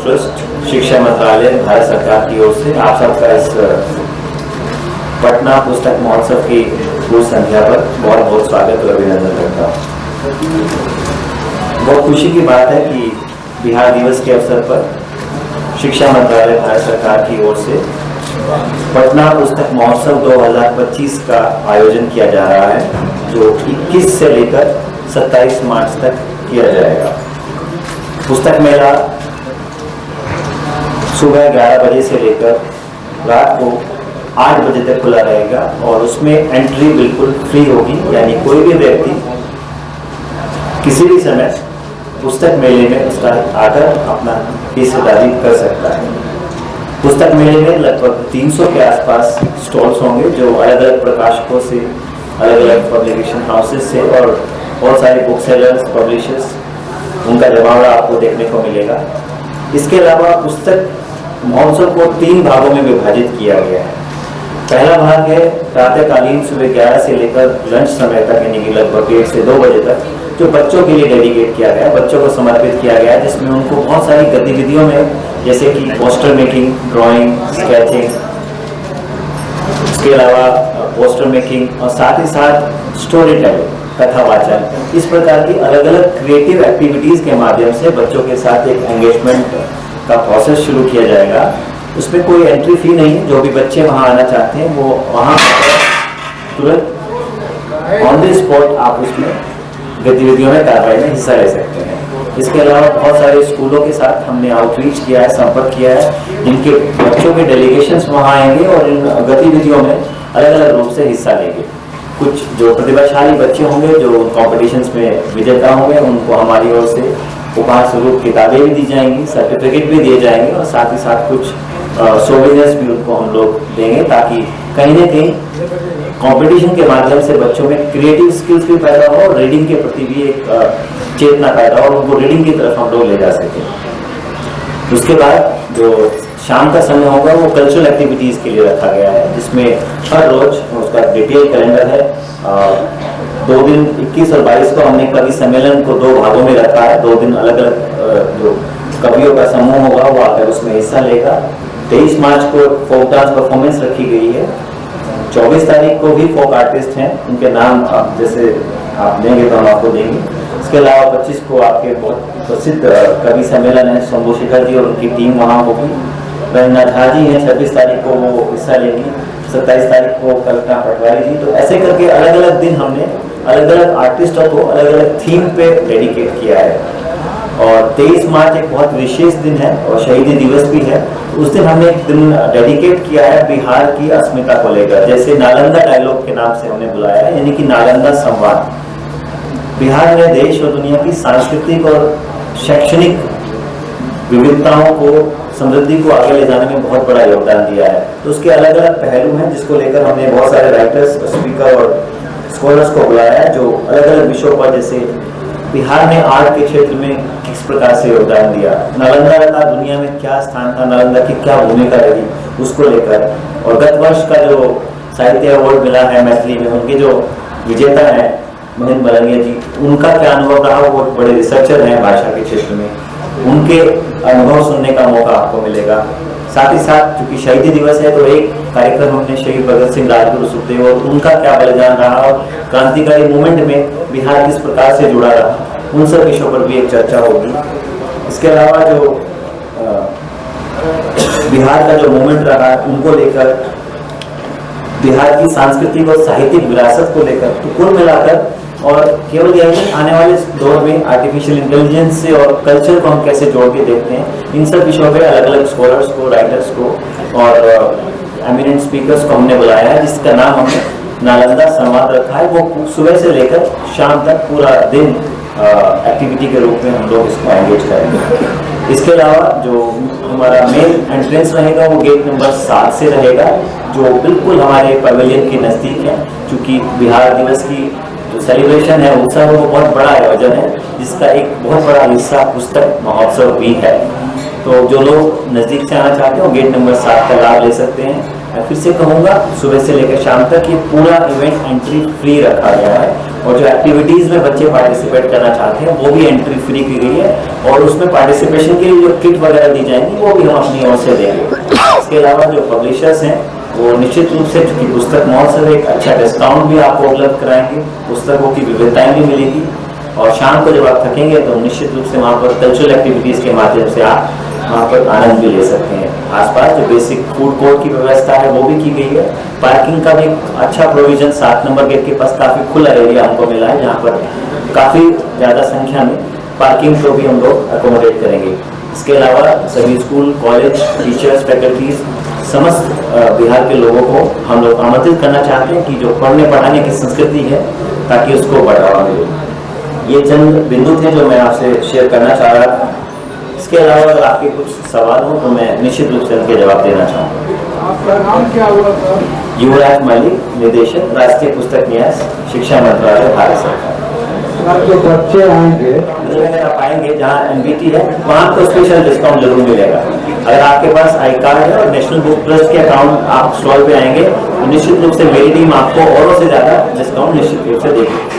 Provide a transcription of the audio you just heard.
Trust, शिक्षा मंत्रालय, भारत सरकार की ओर से आप सबका इस पटना पुस्तक महोत्सव की पूर्व संध्या पर बहुत बहुत स्वागत और अभिनंदन करता हूँ। बहुत खुशी की बात है कि बिहार दिवस के अवसर पर शिक्षा मंत्रालय भारत सरकार की ओर से पटना पुस्तक महोत्सव 2025 का आयोजन किया जा रहा है, जो 21 से लेकर 27 मार्च तक किया जाएगा। पुस्तक मेला सुबह 11 बजे से लेकर रात को 8 बजे तक खुला रहेगा और उसमें एंट्री बिल्कुल फ्री होगी, यानी कोई भी व्यक्ति किसी भी समय पुस्तक मेले में उसका आकर अपना हिस्सेदारी कर सकता है। पुस्तक मेले में लगभग 300 के आसपास स्टॉल्स होंगे, जो अलग अलग प्रकाशकों से, अलग अलग पब्लिकेशन हाउसेस से और बहुत सारे बुक सेलर्स, पब्लिशर्स, उनका जमावड़ा आपको देखने को मिलेगा। इसके अलावा पुस्तक महोत्सव को 3 भागों में विभाजित किया गया है। पहला भाग है प्रातःकालीन सुबह 11 से लेकर लंच समय तक, यानी कि लगभग 1 से 2 बजे तक, जो बच्चों के लिए डेडिकेट किया गया है, बच्चों को समर्पित किया गया है, जिसमें उनको बहुत सारी गतिविधियों में, जैसे कि पोस्टर मेकिंग, ड्राइंग, स्केचिंग, इसके अलावा पोस्टर मेकिंग और साथ ही साथ स्टोरी टेलिंग, कथा वाचन, इस प्रकार की अलग अलग क्रिएटिव एक्टिविटीज़ के माध्यम से बच्चों के साथ एक एंगेजमेंट का प्रोसेस शुरू किया जाएगा। उसमें कोई एंट्री फी नहीं है। जो भी बच्चे वहाँ आना चाहते हैं वो वहाँ तुरंत ऑन द स्पॉट आप उसमें गतिविधियों में, कार्रवाई में हिस्सा ले सकते हैं। इसके अलावा बहुत सारे स्कूलों के साथ हमने आउटरीच किया है, संपर्क किया है, जिनके बच्चों के डेलीगेशंस वहाँ आएंगे और इन गतिविधियों में अलग अलग रूप से हिस्सा लेंगे। कुछ जो प्रतिभाशाली बच्चे होंगे, जो कॉम्पिटिशन्स में विजेता होंगे, उनको हमारी ओर से उपहार स्वरूप किताबें भी दी जाएंगी, सर्टिफिकेट भी दिए जाएंगे और साथ ही साथ कुछ सोवेनियर्स भी उनको हम लोग देंगे, ताकि कहीं ना कहीं कंपटीशन के माध्यम से बच्चों में क्रिएटिव स्किल्स भी पैदा हो और रीडिंग के प्रति भी एक चेतना पैदा हो और उनको रीडिंग की तरफ हम लोग ले जा सकें। उसके बाद जो शाम का समय होगा वो कल्चरल एक्टिविटीज़ के लिए रखा गया है, जिसमें हर रोज उसका डिटेल कैलेंडर है। 2 दिन 21 और 22 को हमने कवि सम्मेलन को 2 भागों में रखा है। 2 दिन अलग अलग जो कवियों का समूह होगा वो आकर उसमें हिस्सा लेगा। 23 मार्च को फोक डांस परफॉर्मेंस रखी गई है। 24 तारीख को भी फोक आर्टिस्ट हैं, उनके नाम आप जैसे आप देंगे तो हम आपको देंगे। इसके अलावा 25 को आपके बहुत प्रसिद्ध कवि सम्मेलन है, शंभू शेखर जी और उनकी टीम वहाँ होगी। रंजना झा जी हैं, 26 तारीख को वो हिस्सा लेंगी। 27 तारीख को कल्पना पटवारी जी। तो ऐसे करके अलग अलग दिन हमने अलग अलग आर्टिस्टों को अलग अलग थीम पे डेडिकेट किया है। और 23 मार्च एक बहुत विशेष दिन है और शहीदी दिवस भी है। उस दिन हमने एक दिन डेडिकेट किया है बिहार की अस्मिता को लेकर, जैसे नालंदा डायलॉग के नाम से हमने बुलाया है, यानी कि नालंदा संवाद। बिहार ने देश और दुनिया की सांस्कृतिक और शैक्षणिक विविधताओं को, समृद्धि को आगे ले जाने में बहुत बड़ा योगदान दिया है। तो उसके अलग अलग पहलू हैं, जिसको लेकर हमने बहुत सारे राइटर्स, स्पीकर और स्कॉलर्स को बुलाया है, जो अलग अलग विषयों पर, जैसे बिहार ने आर्ट के क्षेत्र में किस प्रकार से योगदान दिया, नालंदा का दुनिया में क्या स्थान था, नालंदा की क्या भूमिका रही, उसको लेकर। और गत वर्ष का जो साहित्य अवार्ड मिला है मैथिली में, उनके जो विजेता हैं महेंद्र बलंगिया जी, उनका क्या अनुभव रहा, वो बड़े रिसर्चर हैं भाषा के क्षेत्र में, उनके अनुभव सुनने का मौका आपको मिलेगा। साथ ही साथ चूंकि शहीदी दिवस है तो एक कार्यक्रम हमने शहीद भगत सिंह, राजगुरु, सुखदेव और उनका क्या बलिदान रहा और क्रांतिकारी मूवमेंट में बिहार किस प्रकार से जुड़ा रहा, उन सब विषयों पर भी एक चर्चा होगी। इसके अलावा जो बिहार का जो मूवमेंट रहा उनको लेकर, बिहार की सांस्कृतिक और साहित्यिक विरासत को लेकर, तो कुल मिलाकर, और केवल यही आने वाले दौर में आर्टिफिशियल इंटेलिजेंस से और कल्चर को हम कैसे जोड़ के देखते हैं, इन सब विषयों पे अलग अलग स्कॉलर्स को, राइटर्स को और एमिनेंट स्पीकर्स को हमने बुलाया है, जिसका नाम हमने नालंदा संवाद रखा है। वो सुबह से लेकर शाम तक पूरा दिन एक्टिविटी के रूप में हम लोग इसको एंगेज करेंगे। इसके अलावा जो हमारा मेन एंट्रेंस रहेगा वो गेट नंबर 7 से रहेगा, जो बिल्कुल हमारे पवेलियन के नज़दीक है। चूँकि बिहार दिवस की जो सेलिब्रेशन है, उत्सव, वो बहुत बड़ा आयोजन है, जिसका एक बहुत बड़ा हिस्सा पुस्तक महोत्सव भी है। तो जो लोग नज़दीक से आना चाहते हो गेट नंबर 7 का लाभ ले सकते हैं। मैं फिर से कहूँगा, सुबह से लेकर शाम तक ये पूरा इवेंट एंट्री फ्री रखा गया है, और जो एक्टिविटीज़ में बच्चे पार्टिसिपेट करना चाहते हैं वो भी एंट्री फ्री की गई है, और उसमें पार्टिसिपेशन के लिए जो किट वगैरह दी जाएंगी वो भी हम अपनी ओर से देंगे। इसके अलावा जो पब्लिशर्स हैं वो निश्चित रूप से, चूँकि पुस्तक महोत्सव एक अच्छा डिस्काउंट भी आपको उपलब्ध कराएंगे, पुस्तकों की विविधताएँ भी मिलेगी, और शाम को जब आप थकेंगे तो निश्चित रूप से वहाँ पर कल्चरल एक्टिविटीज़ के माध्यम से आप वहाँ पर आनंद भी ले सकते हैं। आसपास जो बेसिक फूड कोर्ट की व्यवस्था है वो भी की गई है। पार्किंग का भी अच्छा प्रोविजन 7 नंबर गेट के पास काफ़ी खुला एरिया हमको मिला है, जहाँ पर काफ़ी ज़्यादा संख्या में पार्किंग को भी हम लोग अकोमोडेट करेंगे। इसके अलावा सभी स्कूल, कॉलेज, टीचर्स, फैकल्टीज, समस्त बिहार के लोगों को हम लोग आमंत्रित करना चाहते हैं कि जो पढ़ने पढ़ाने की संस्कृति है ताकि उसको बढ़ावा मिले। ये चंद बिंदु थे जो मैं आपसे शेयर करना चाह रहा था। इसके अलावा अगर आपके कुछ सवाल हो तो मैं निश्चित रूप से उनके जवाब देना चाहूँगा। आपका नाम क्या हुआ था? युवराज मलिक, निदेशक, राष्ट्रीय पुस्तक न्यास, शिक्षा मंत्रालय, भारत सरकार। जो बच्चे आएंगे अगर आप आएंगे जहाँ एनबीटी है वहाँ आपको स्पेशल डिस्काउंट जरूर मिलेगा। अगर आपके पास आई कार्ड है और नेशनल बुक ट्रस्ट के अकाउंट आप स्टॉल पे आएंगे तो निश्चित रूप से मेरी टीम आपको औरों से ज़्यादा डिस्काउंट निश्चित रूप से देगी।